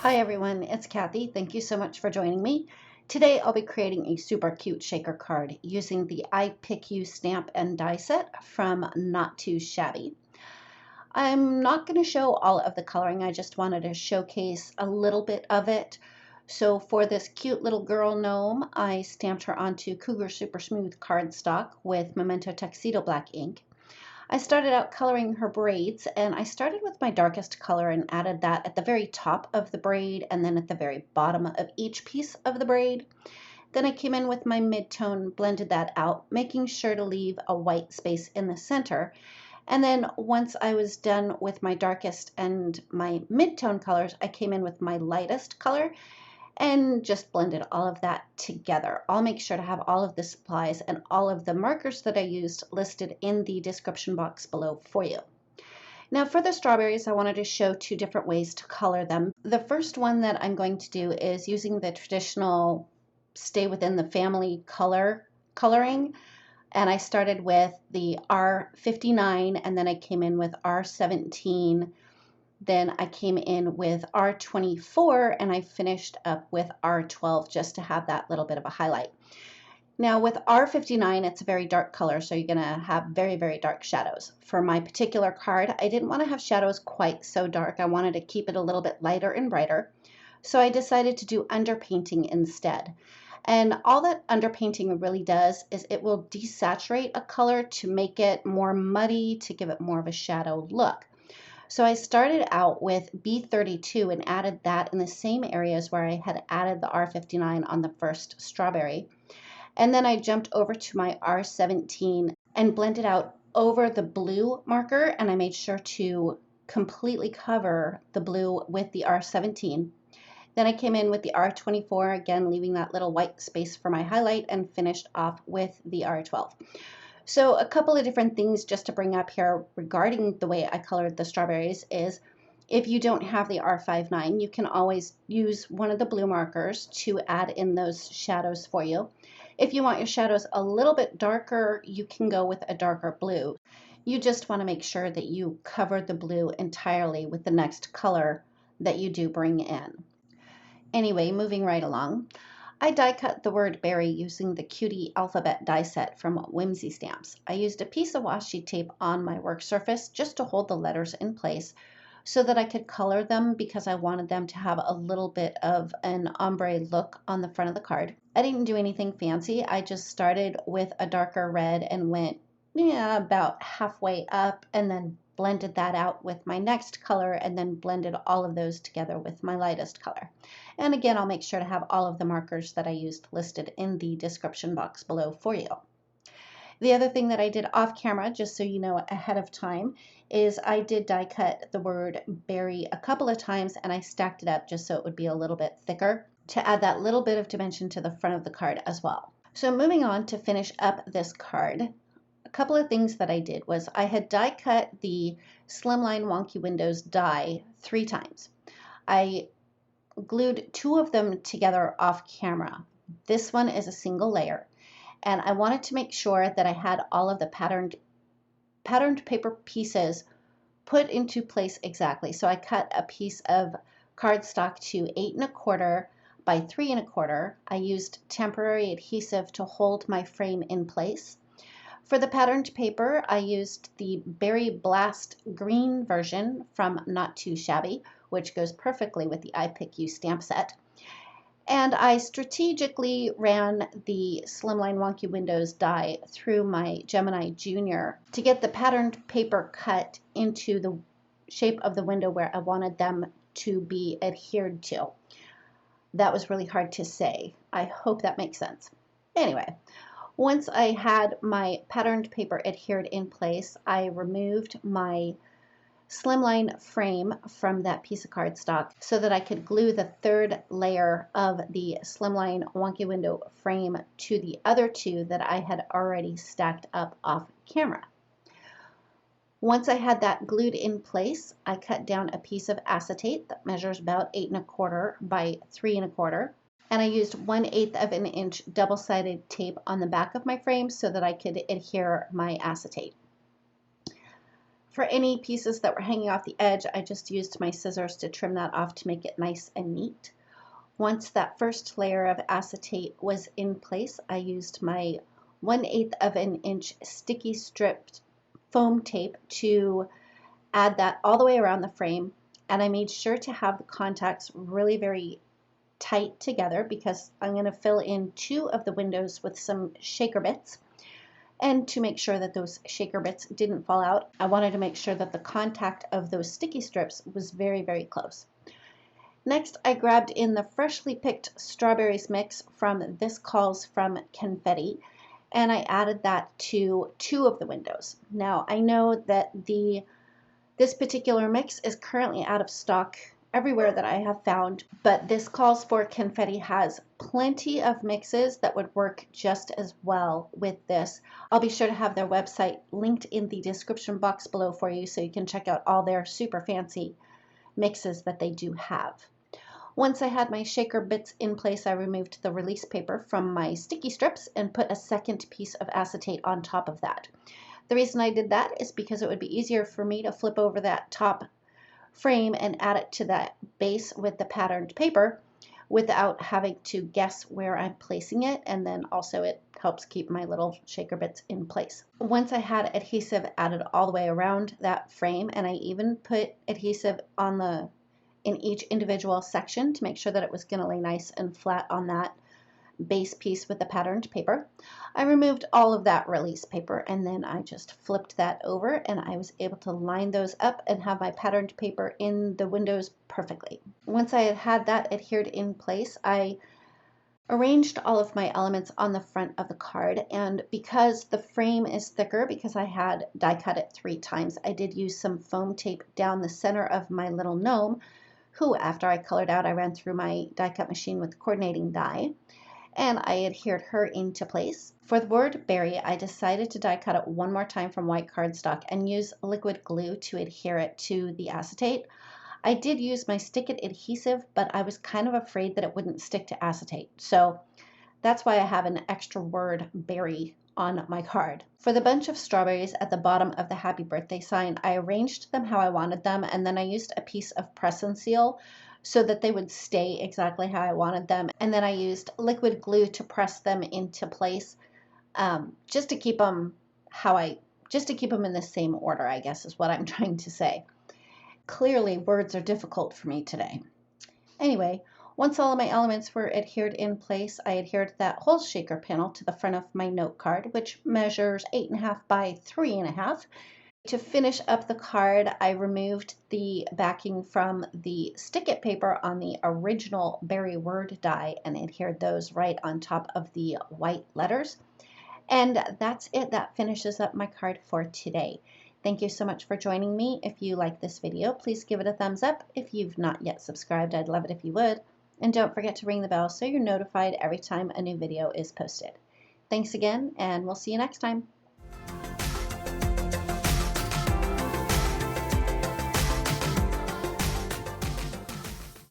Hi everyone, it's Kathy. Thank you so much for joining me. Today I'll be creating a super cute shaker card using the I Pick You stamp and die set from Not Too Shabby. I'm not going to show all of the coloring, I just wanted to showcase a little bit of it. So for this cute little girl gnome, I stamped her onto Cougar Super Smooth cardstock with Memento Tuxedo black ink. I started out coloring her braids, and I started with my darkest color and added that at the very top of the braid and then at the very bottom of each piece of the braid. Then I came in with my mid-tone, blended that out, making sure to leave a white space in the center. And then once I was done with my darkest and my mid-tone colors, I came in with my lightest color and just blended all of that together. I'll make sure to have all of the supplies and all of the markers that I used listed in the description box below for you. Now for the strawberries, I wanted to show two different ways to color them. The first one that I'm going to do is using the traditional stay within the family coloring. And I started with the R59 and then I came in with R17. Then I came in with R24 and I finished up with R12 just to have that little bit of a highlight. Now with R59, it's a very dark color, so you're going to have very, very dark shadows. For my particular card, I didn't want to have shadows quite so dark. I wanted to keep it a little bit lighter and brighter. So I decided to do underpainting instead. And all that underpainting really does is it will desaturate a color to make it more muddy, to give it more of a shadow look. So I started out with B32 and added that in the same areas where I had added the R59 on the first strawberry. And then I jumped over to my R17 and blended out over the blue marker, and I made sure to completely cover the blue with the R17. Then I came in with the R24, again leaving that little white space for my highlight, and finished off with the R12. So a couple of different things just to bring up here regarding the way I colored the strawberries is if you don't have the R59, you can always use one of the blue markers to add in those shadows for you. If you want your shadows a little bit darker, you can go with a darker blue. You just want to make sure that you cover the blue entirely with the next color that you do bring in. Anyway, moving right along. I die cut the word berry using the Cutie alphabet die set from Whimsy Stamps. I used a piece of washi tape on my work surface just to hold the letters in place so that I could color them because I wanted them to have a little bit of an ombre look on the front of the card. I didn't do anything fancy. I just started with a darker red and went about halfway up and then blended that out with my next color and then blended all of those together with my lightest color. And again, I'll make sure to have all of the markers that I used listed in the description box below for you. The other thing that I did off camera, just so you know ahead of time, is I did die cut the word berry a couple of times and I stacked it up just so it would be a little bit thicker to add that little bit of dimension to the front of the card as well. So moving on to finish up this card, a couple of things that I did was I had die cut the Slimline Wonky Windows die 3 times. I glued 2 of them together off camera. This one is a single layer, and I wanted to make sure that I had all of the patterned paper pieces put into place exactly. So I cut a piece of cardstock to 8 1/4 by 3 1/4. I used temporary adhesive to hold my frame in place. For the patterned paper, I used the Berry Blast green version from Not Too Shabby, which goes perfectly with the I Pick You stamp set. And I strategically ran the Slimline Wonky Windows die through my Gemini Junior to get the patterned paper cut into the shape of the window where I wanted them to be adhered to. That was really hard to say. I hope that makes sense. Anyway. Once I had my patterned paper adhered in place, I removed my Slimline frame from that piece of cardstock so that I could glue the 3rd layer of the Slimline Wonky Window frame to the other 2 that I had already stacked up off camera. Once I had that glued in place, I cut down a piece of acetate that measures about 8 1/4 by 3 1/4. And I used 1/8 of an inch double-sided tape on the back of my frame so that I could adhere my acetate. For any pieces that were hanging off the edge, I just used my scissors to trim that off to make it nice and neat. Once that first layer of acetate was in place, I used my 1/8 of an inch sticky stripped foam tape to add that all the way around the frame, and I made sure to have the contacts really very tight together because I'm going to fill in 2 of the windows with some shaker bits. And to make sure that those shaker bits didn't fall out, I wanted to make sure that the contact of those sticky strips was very, very close. Next, I grabbed in the freshly picked strawberries mix from This Calls from Confetti, and I added that to 2 of the windows. Now, I know that this particular mix is currently out of stock everywhere that I have found, but This Calls for Confetti has plenty of mixes that would work just as well with this. I'll be sure to have their website linked in the description box below for you so you can check out all their super fancy mixes that they do have. Once I had my shaker bits in place, I removed the release paper from my sticky strips and put a second piece of acetate on top of that. The reason I did that is because it would be easier for me to flip over that top frame and add it to that base with the patterned paper without having to guess where I'm placing it, and then also it helps keep my little shaker bits in place. Once I had adhesive added all the way around that frame, and I even put adhesive in each individual section to make sure that it was going to lay nice and flat on that base piece with the patterned paper, I removed all of that release paper, and then I just flipped that over, and I was able to line those up and have my patterned paper in the windows perfectly. Once I had that adhered in place, I arranged all of my elements on the front of the card, and because the frame is thicker, because I had die cut it 3 times, I did use some foam tape down the center of my little gnome, who after I colored out, I ran through my die cut machine with coordinating die, and I adhered her into place. For the word berry, I decided to die cut it 1 more time from white cardstock and use liquid glue to adhere it to the acetate. I did use my Stick It adhesive, but I was kind of afraid that it wouldn't stick to acetate. So that's why I have an extra word berry on my card. For the bunch of strawberries at the bottom of the happy birthday sign, I arranged them how I wanted them, and then I used a piece of press and seal so that they would stay exactly how I wanted them. And then I used liquid glue to press them into place, just to keep them in the same order, I guess is what I'm trying to say. Clearly, words are difficult for me today. Anyway, once all of my elements were adhered in place, I adhered that whole shaker panel to the front of my note card, which measures 8.5 by 3.5. To finish up the card, I removed the backing from the Stick It paper on the original berry word die and adhered those right on top of the white letters. And that's it. That finishes up my card for today. Thank you so much for joining me. If you like this video, please give it a thumbs up. If you've not yet subscribed, I'd love it if you would. And don't forget to ring the bell so you're notified every time a new video is posted. Thanks again, and we'll see you next time.